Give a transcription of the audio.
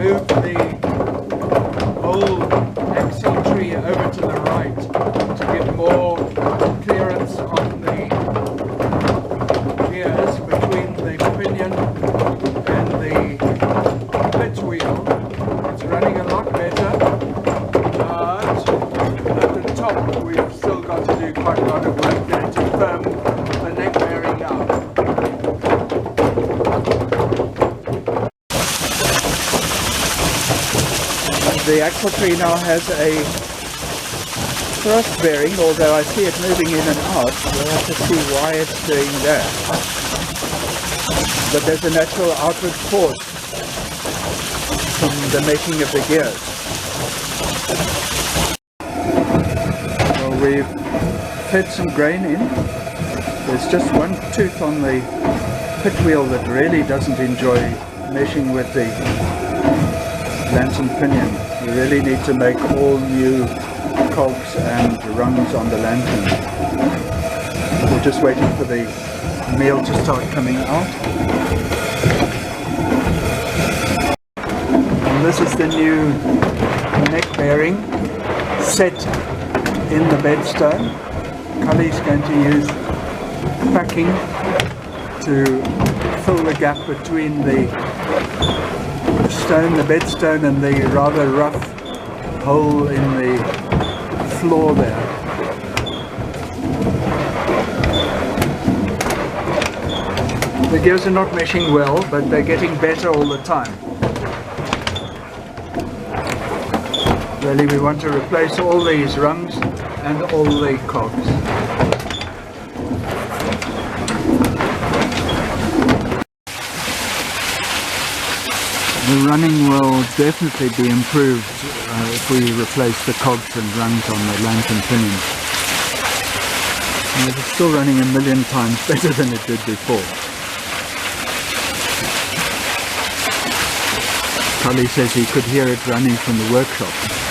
move the whole axle tree over to the right to give more clearance on the gears between the pinion and the pit wheel. It's running a lot better, but at the top we've still got to do quite a lot of work there to firm the neck bearing up. The axle tree now has a thrust bearing, although I see it moving in and out. We'll have to see why it's doing that. But there's a natural outward force from the making of the gears. Well, we've fed some grain in. There's just one tooth on the pit wheel that really doesn't enjoy meshing with the lantern pinion. We really need to make all new cogs and rungs on the lantern. We're just waiting for the meal to start coming out. And this is the new neck bearing set in the bedstone. Cully's going to use packing to fill the gap between the stone, the bedstone, and the rather rough hole in the floor there. The gears are not meshing well, but they're getting better all the time. Really, we want to replace all these rungs and all the cogs. The running will definitely be improved if we replace the cogs and rungs on the lantern pinion. And it's still running a million times better than it did before. Cully says he could hear it running from the workshop.